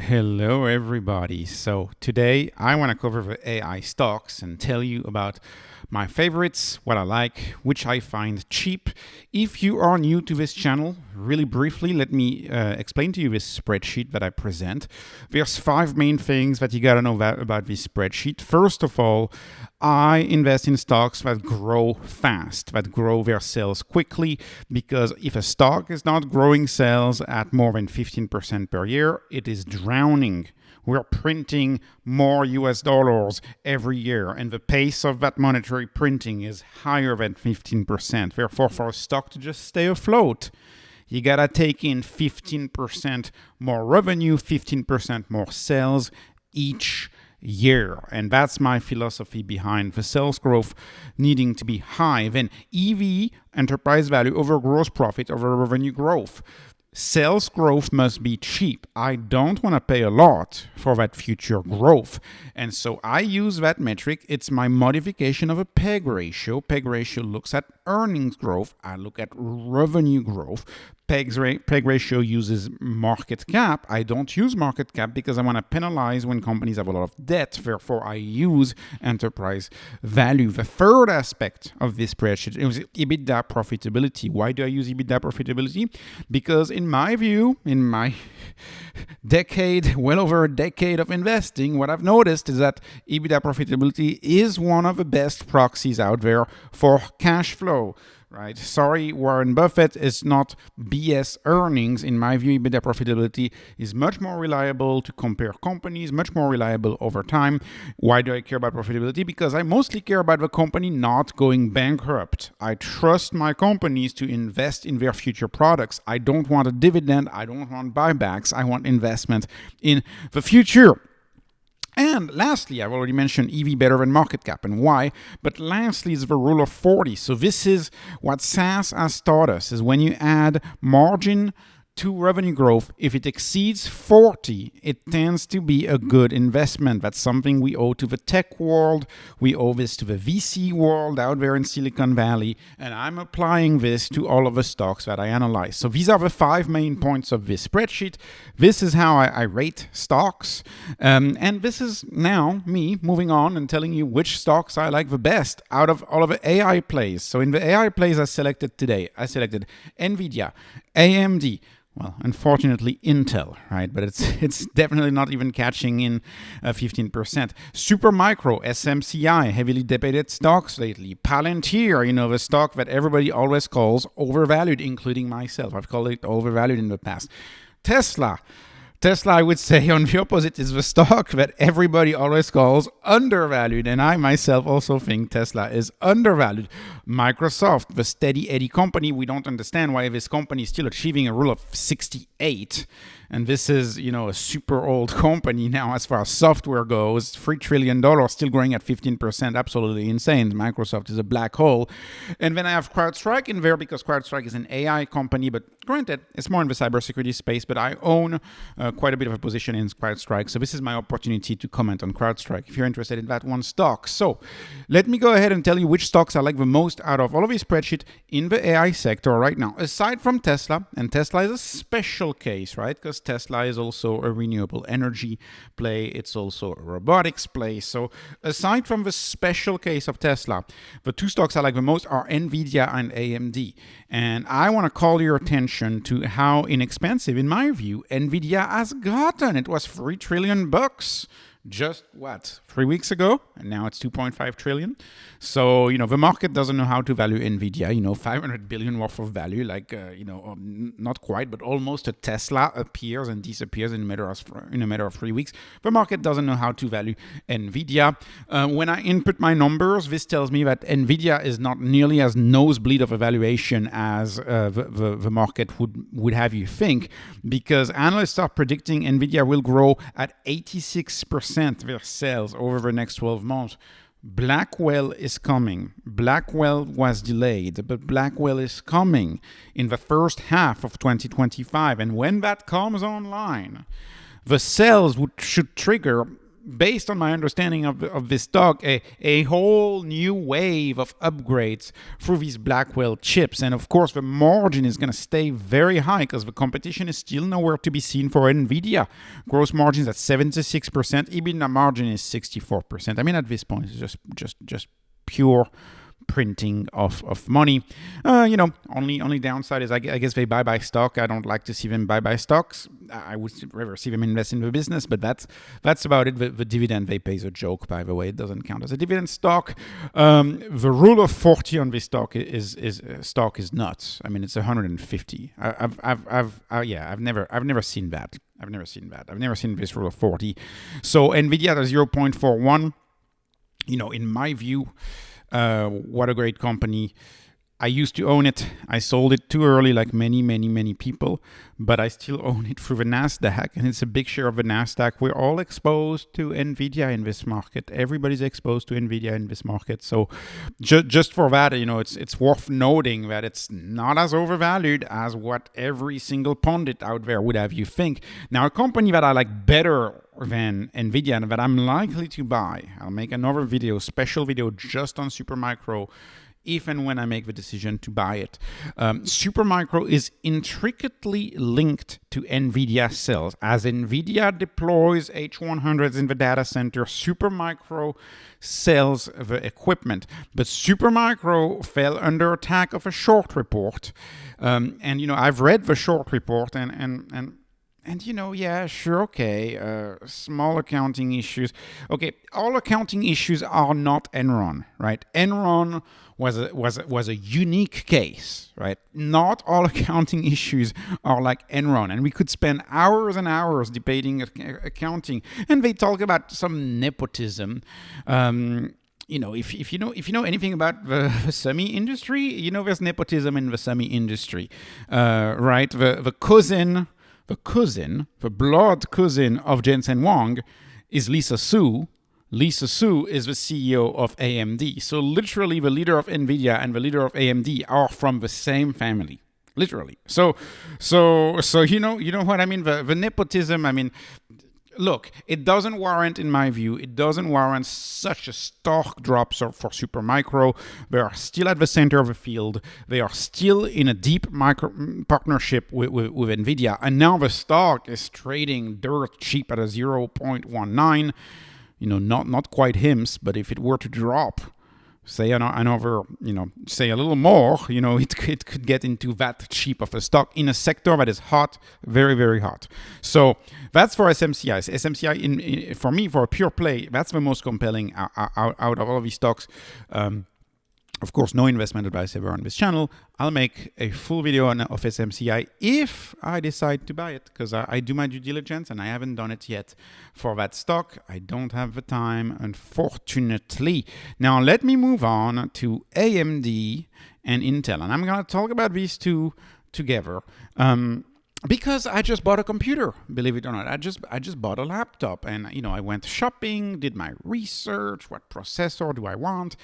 Hello, everybody. So today I want to cover the AI stocks and tell you about my favorites, what I like, which I find cheap. If you are new to this channel, really briefly, let me explain to you this spreadsheet that I present. There's 5 main things that you got to know about this spreadsheet. First of all, I invest in stocks that grow fast, that grow their sales quickly, because if a stock is not growing sales at more than 15% per year, it is drowning. We're printing more US dollars every year, and the pace of that monetary printing is higher than 15%. Therefore, for a stock to just stay afloat, you gotta take in 15% more revenue, 15% more sales each year. And that's my philosophy behind the sales growth needing to be high. Then EV, enterprise value, over gross profit over revenue growth. Sales growth must be cheap. I don't want to pay a lot for that future growth. And so I use that metric. It's my modification of a PEG ratio. PEG ratio looks at earnings growth. I look at revenue growth. PEG ratio uses market cap. I don't use market cap because I want to penalize when companies have a lot of debt. Therefore, I use enterprise value. The third aspect of this spreadsheet is EBITDA profitability. Why do I use EBITDA profitability? Because in my view, in my decade, well over a decade of investing, what I've noticed is that EBITDA profitability is one of the best proxies out there for cash flow. Right? Sorry, Warren Buffett, is not BS earnings. In my view, EBITDA profitability is much more reliable to compare companies, much more reliable over time. Why do I care about profitability? Because I mostly care about the company not going bankrupt. I trust my companies to invest in their future products. I don't want a dividend. I don't want buybacks. I want investment in the future. And lastly, I've already mentioned EV better than market cap and why, but lastly is the rule of 40. So this is what SaaS has taught us, is when you add margin to revenue growth, if it exceeds 40, it tends to be a good investment. That's something we owe to the tech world. We owe this to the VC world out there in Silicon Valley. And I'm applying this to all of the stocks that I analyze. So these are the 5 main points of this spreadsheet. This is how I rate stocks. And this is now me moving on and telling you which stocks I like the best out of all of the AI plays. So in the AI plays I selected today, I selected Nvidia, AMD, well, unfortunately, Intel, right? But it's definitely not even catching in 15%. SuperMicro, SMCI, heavily debated stocks lately. Palantir, the stock that everybody always calls overvalued, including myself. I've called it overvalued in the past. Tesla, I would say, on the opposite, is the stock that everybody always calls undervalued. And I myself also think Tesla is undervalued. Microsoft, the steady Eddie company, we don't understand why this company is still achieving a rule of 68. And this is, a super old company now as far as software goes. $3 trillion, still growing at 15%. Absolutely insane. Microsoft is a black hole. And then I have Crowdstrike in there because Crowdstrike is an AI company. But granted, it's more in the cybersecurity space. But I own quite a bit of a position in Crowdstrike. So this is my opportunity to comment on Crowdstrike if you're interested in that one stock. So let me go ahead and tell you which stocks I like the most out of all of these spreadsheets in the AI sector right now. Aside from Tesla, and Tesla is a special case, right? Because Tesla is also a renewable energy play. It's also a robotics play. So aside from the special case of Tesla, the 2 stocks I like the most are Nvidia and AMD. And I want to call your attention to how inexpensive, in my view, Nvidia has gotten. It was $3 trillion just 3 weeks ago, and now it's 2.5 trillion. So the market doesn't know how to value Nvidia. 500 billion worth of value, not quite, but almost a Tesla appears and disappears in a matter of 3 weeks. The market doesn't know how to value Nvidia. When I input my numbers, this tells me that Nvidia is not nearly as nosebleed of a valuation as the market would have you think, because analysts are predicting Nvidia will grow at 86% their sales over the next 12 months. Blackwell is coming. Blackwell was delayed, but Blackwell is coming in the first half of 2025. And when that comes online, the sales should trigger based on my understanding of this stock, a whole new wave of upgrades through these Blackwell chips. And of course, the margin is going to stay very high because the competition is still nowhere to be seen for Nvidia. Gross margins at 76%, EBITDA margin is 64%. I mean, at this point, it's just pure printing of money. Only downside is I guess they buy stock. I don't like to see them buy stocks. I would rather see them invest in the business, but that's about it. The dividend they pay is a joke, by the way. It doesn't count as a dividend stock. The rule of 40 on this stock is nuts. I mean, it's 150. I've never seen that. I've never seen this rule of 40. So Nvidia at 0.41. In my view, what a great company. I used to own it. I sold it too early, like many people, but I still own it through the NASDAQ, and it's a big share of the NASDAQ. We're all exposed to Nvidia in this market. Everybody's exposed to Nvidia in this market. So just for that, it's worth noting that it's not as overvalued as what every single pundit out there would have you think. Now, a company that I like better than Nvidia and that I'm likely to buy, I'll make another special video just on SuperMicro, if and when I make the decision to buy it. SuperMicro is intricately linked to NVIDIA cells. As NVIDIA deploys H100s in the data center, SuperMicro sells the equipment. But SuperMicro fell under attack of a short report. I've read the short report and yeah, sure, okay, small accounting issues. Okay, all accounting issues are not Enron, right? Enron was a unique case, right? Not all accounting issues are like Enron, and we could spend hours and hours debating accounting, and they talk about some nepotism. If you know anything about the semi industry, there's nepotism in the semi industry, right? The blood cousin of Jensen Huang is Lisa Su. Lisa Su is the CEO of AMD. So literally the leader of Nvidia and the leader of AMD are from the same family. Literally. So you know what I mean? The nepotism, I mean, look, it doesn't warrant, in my view, such a stark drop for SuperMicro. They are still at the center of the field. They are still in a deep partnership with Nvidia. And now the stock is trading dirt cheap at a 0.19. Not quite HIMS, but if it were to drop, say another, say a little more, it could get into that cheap of a stock in a sector that is hot, very, very hot. So that's for SMCI. SMCI, for me, for a pure play, that's the most compelling out of all of these stocks. Of course, no investment advice ever on this channel. I'll make a full video of SMCI if I decide to buy it, because I do my due diligence and I haven't done it yet for that stock. I don't have the time, unfortunately. Now, let me move on to AMD and Intel. And I'm going to talk about these two together. Because I just bought a computer, believe it or not. I just bought a laptop, and I went shopping, did my research, what processor do I want,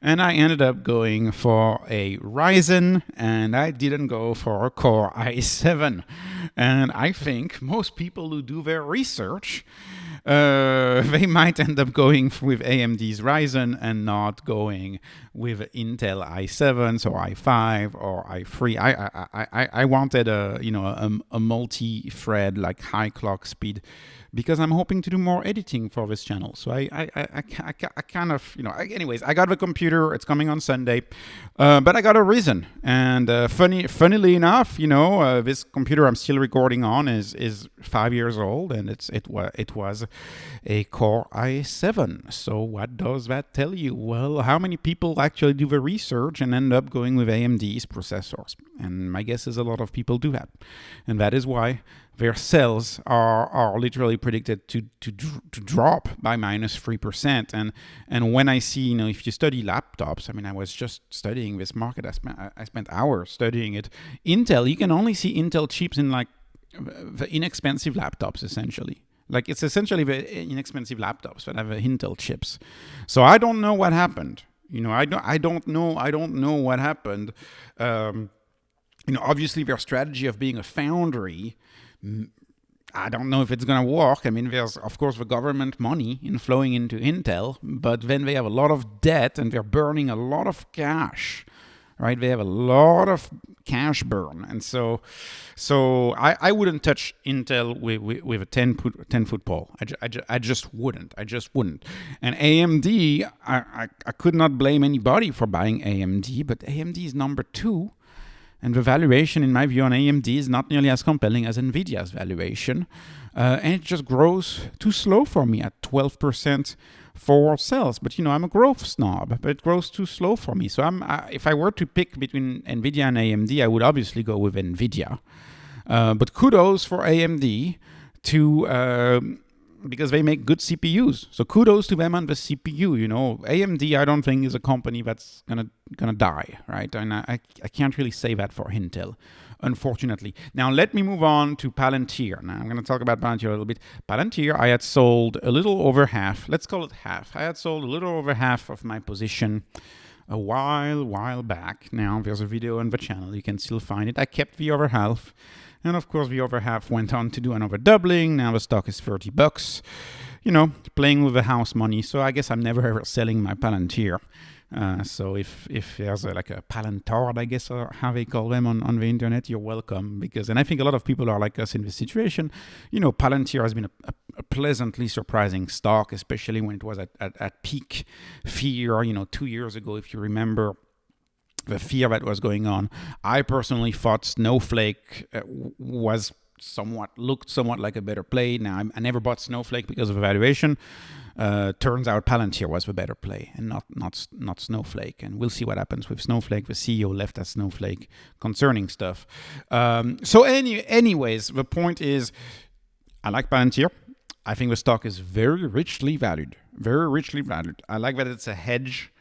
and I ended up going for a Ryzen, and I didn't go for a Core i7. And I think most people who do their research, they might end up going with AMD's Ryzen and not going with Intel i7s or i5 or i3. I wanted a multi-thread, like high clock speed, because I'm hoping to do more editing for this channel. So I kind of, anyways, I got the computer. It's coming on Sunday, but I got a Ryzen. And funnily enough, this computer I'm still recording on is 5 years old, and it was a Core i7. So what does that tell you? Well, how many people actually do the research and end up going with AMD's processors? And my guess is a lot of people do that, and that is why their sales are literally predicted to drop by -3%. And when I see, if you study laptops, I mean, I was just studying this market. I spent hours studying it. Intel, you can only see Intel chips in like the inexpensive laptops, essentially. Like, it's essentially the inexpensive laptops that have Intel chips. So I don't know what happened. I don't know what happened. Obviously their strategy of being a foundry I don't know if it's going to work. I mean, there's, of course, the government money flowing into Intel, but then they have a lot of debt and they're burning a lot of cash, right? They have a lot of cash burn. And so I wouldn't touch Intel with a 10-foot pole. I just wouldn't. And AMD, I could not blame anybody for buying AMD, but AMD is number 2. And the valuation, in my view, on AMD is not nearly as compelling as Nvidia's valuation. And it just grows too slow for me at 12% for sales. But, I'm a growth snob, but it grows too slow for me. So if I were to pick between Nvidia and AMD, I would obviously go with Nvidia. But kudos for AMD because they make good CPUs. So kudos to them on the CPU. AMD, I don't think is a company that's gonna die, right? And I can't really say that for Intel, unfortunately. Now let me move on to Palantir. Now I'm gonna talk about Palantir a little bit. Palantir, I had sold a little over half. Let's call it half. I had sold a little over half of my position a while back. Now there's a video on the channel. You can still find it. I kept the other half. And of course, the other half went on to do another doubling. Now the stock is $30. Playing with the house money. So I guess I'm never ever selling my Palantir. So if there's a Palantir, I guess, or how they call them on the internet, you're welcome. And I think a lot of people are like us in this situation. Palantir has been a pleasantly surprising stock, especially when it was at peak fear, 2 years ago, if you remember. The fear that was going on. I personally thought Snowflake looked somewhat like a better play. Now, I never bought Snowflake because of valuation. Turns out Palantir was the better play and not Snowflake. And we'll see what happens with Snowflake. The CEO left at Snowflake concerning stuff. Anyways, the point is, I like Palantir. I think the stock is very richly valued. I like that it's a hedge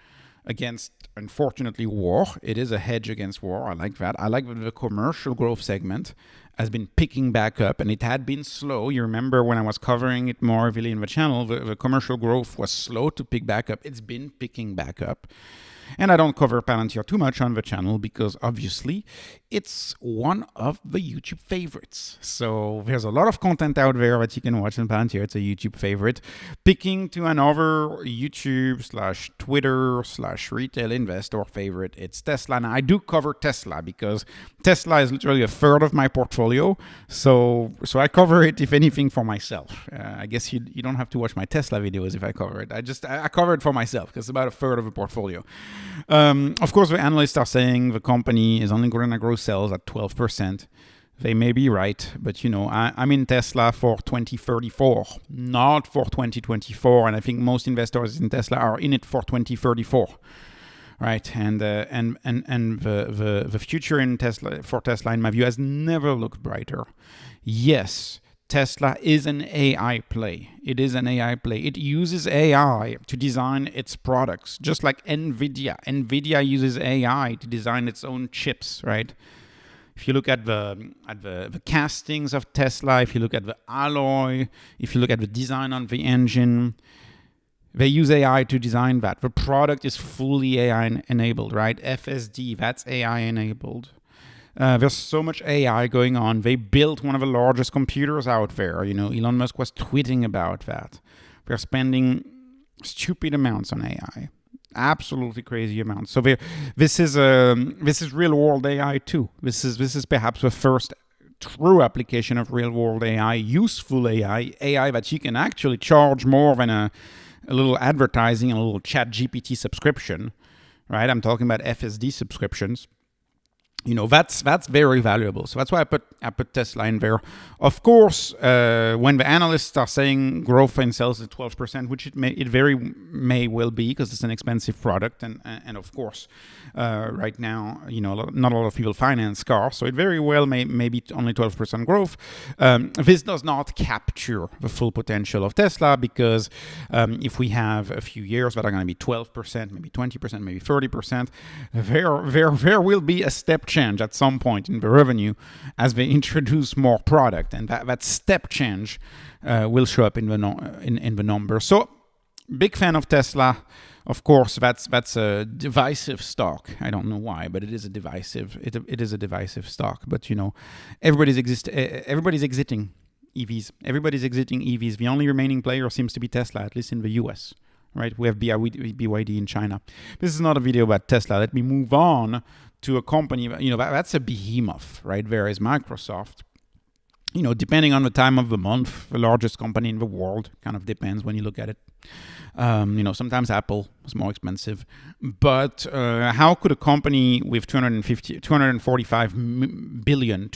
against, unfortunately, war. It is a hedge against war. I like that. I like that the commercial growth segment has been picking back up, and it had been slow. You remember when I was covering it more heavily in the channel, the commercial growth was slow to pick back up. It's been picking back up. And I don't cover Palantir too much on the channel because obviously it's one of the YouTube favorites. So there's a lot of content out there that you can watch on Palantir. It's a YouTube favorite. Picking to another YouTube/Twitter/retail investor favorite, it's Tesla. Now I do cover Tesla because Tesla is literally a third of my portfolio. So I cover it, if anything, for myself. I guess you don't have to watch my Tesla videos if I cover it. I cover it for myself because it's about a third of a portfolio. Of course, the analysts are saying the company is only going to grow sales at 12%. They may be right, but I'm in Tesla for 2034, not for 2024. And I think most investors in Tesla are in it for 2034, right? And the future in Tesla in my view has never looked brighter. Yes. Tesla is an AI play. It is an AI play. It uses AI to design its products, just like Nvidia. Nvidia uses AI to design its own chips, right? If you look at the castings of Tesla, if you look at the alloy, if you look at the design on the engine, they use AI to design that. The product is fully AI enabled, right? FSD, that's AI enabled. There's so much AI going on. They built one of the largest computers out there. Elon Musk was tweeting about that. They're spending stupid amounts on AI, absolutely crazy amounts. So this is real world AI too. This is perhaps the first true application of real world AI, useful AI that you can actually charge more than a little advertising, a little ChatGPT subscription, right? I'm talking about FSD subscriptions. That's very valuable. So that's why I put Tesla in there. Of course, when the analysts are saying growth in sales is 12%, which it very may well be because it's an expensive product, and of course, right now, not a lot of people finance cars, so it very well may be only 12% growth. This does not capture the full potential of Tesla because if we have a few years that are going to be 12%, maybe 20%, maybe 30%, there will be a step change at some point in the revenue as they introduce more product, and that step change will show up in the number. So big fan of Tesla. Of course, that's a divisive stock. I don't know why, but it is a divisive. It is a divisive stock. But everybody's exiting. EVs. Everybody's exiting EVs. The only remaining player seems to be Tesla, at least in the US. Right? We have BYD in China. This is not a video about Tesla. Let me move on to a company. That's a behemoth, right? Whereas Microsoft, depending on the time of the month, the largest company in the world. Kind of depends when you look at it. Sometimes Apple is more expensive. But how could a company with 245 billion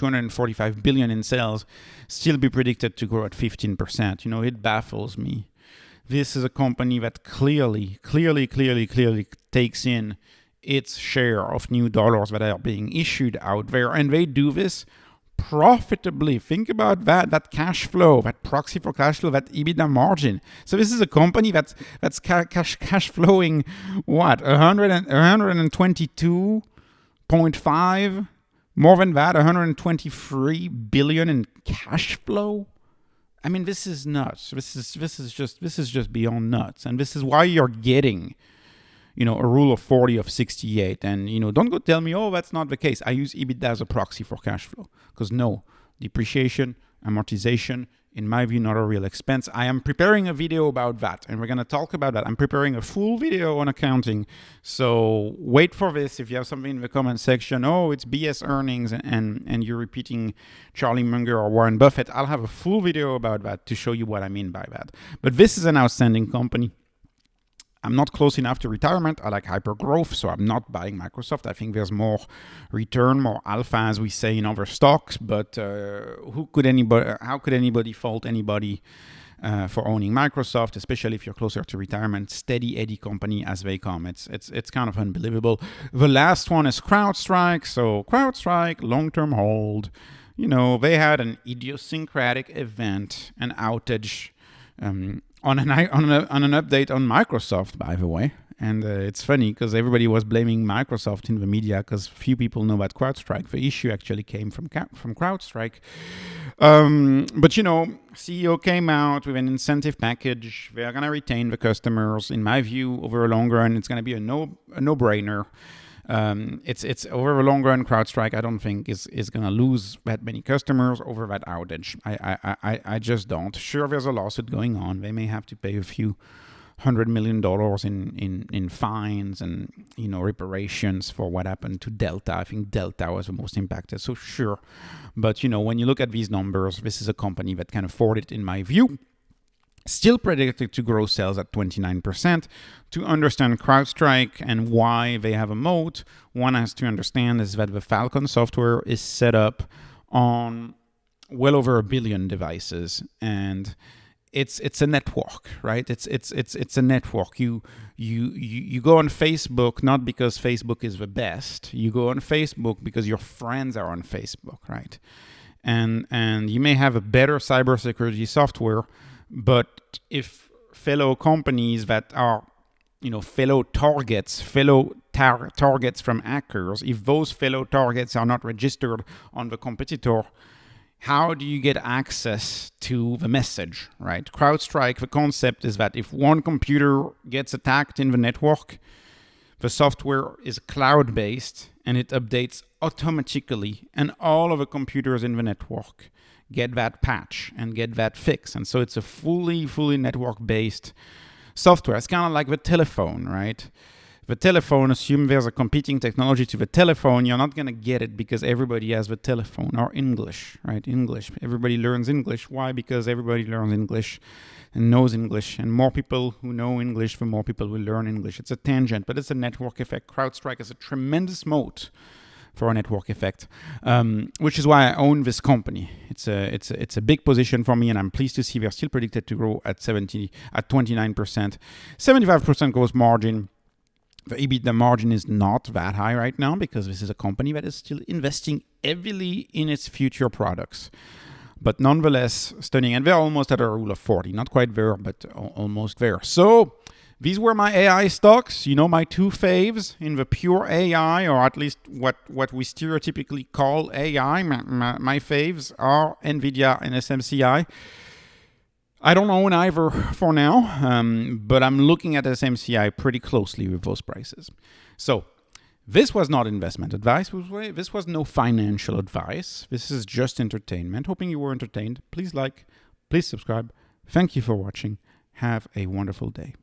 in sales still be predicted to grow at 15%? It baffles me. This is a company that clearly takes in its share of new dollars that are being issued out there, and they do this profitably. Think about that cash flow, that proxy for cash flow, that EBITDA margin. So this is a company that's cash flowing what, 122.5, more than that, 123 billion in cash flow. I mean, this is nuts. This is just beyond nuts, and this is why you're getting, a rule of 40 of 68. And don't go tell me, oh, that's not the case. I use EBITDA as a proxy for cash flow because no, depreciation, amortization, in my view, not a real expense. I am preparing a video about that, and we're going to talk about that. I'm preparing a full video on accounting, so wait for this. If you have something in the comment section, oh, it's BS earnings, and you're repeating Charlie Munger or Warren Buffett, I'll have a full video about that to show you what I mean by that. But this is an outstanding company. I'm not close enough to retirement. I like hypergrowth, so I'm not buying Microsoft. I think there's more return, more alpha, as we say, in other stocks. But how could anybody fault anybody for owning Microsoft, especially if you're closer to retirement? Steady Eddie company as they come. It's kind of unbelievable. The last one is Crowdstrike. So Crowdstrike, long-term hold. They had an idiosyncratic event, an outage. On an update on Microsoft, by the way. And it's funny because everybody was blaming Microsoft in the media because few people know about CrowdStrike. The issue actually came from CrowdStrike. But CEO came out with an incentive package. They're going to retain the customers. In my view, over a long run, it's going to be a no-brainer. It's over the long run, CrowdStrike, I don't think is going to lose that many customers over that outage. I just don't. Sure, there's a lawsuit going on. They may have to pay a few $100 million in fines and reparations for what happened to Delta. I think Delta was the most impacted. So sure, but when you look at these numbers, this is a company that can afford it, in my view. Still predicted to grow sales at 29%. To understand CrowdStrike and why they have a moat, one has to understand is that the Falcon software is set up on well over 1 billion devices, and it's a network, right? It's a network. You go on Facebook not because Facebook is the best. You go on Facebook because your friends are on Facebook, right? And you may have a better cybersecurity software. But if fellow companies that are, fellow targets from hackers, if those fellow targets are not registered on the competitor, how do you get access to the message, right? CrowdStrike, the concept is that if one computer gets attacked in the network, the software is cloud-based and it updates automatically, and all of the computers in the network get that patch and get that fix. And so it's a fully network-based software. It's kind of like the telephone, right? The telephone, assume there's a competing technology to the telephone, you're not going to get it because everybody has the telephone. Or English, right? English. Everybody learns English. Why? Because everybody learns English and knows English. And more people who know English, the more people will learn English. It's a tangent, but it's a network effect. CrowdStrike is a tremendous moat for a network effect, which is why I own this company. It's a big position for me, and I'm pleased to see they're still predicted to grow at 29%, 75% gross margin. The EBITDA margin is not that high right now because this is a company that is still investing heavily in its future products. But nonetheless, stunning. And they're almost at a rule of 40. Not quite there, but almost there. So these were my AI stocks. My two faves in the pure AI, or at least what we stereotypically call AI. My faves are Nvidia and SMCI. I don't own either for now, but I'm looking at SMCI pretty closely with those prices. So This was not investment advice. This was no financial advice. This is just entertainment. Hoping you were entertained. Please like, please subscribe. Thank you for watching. Have a wonderful day.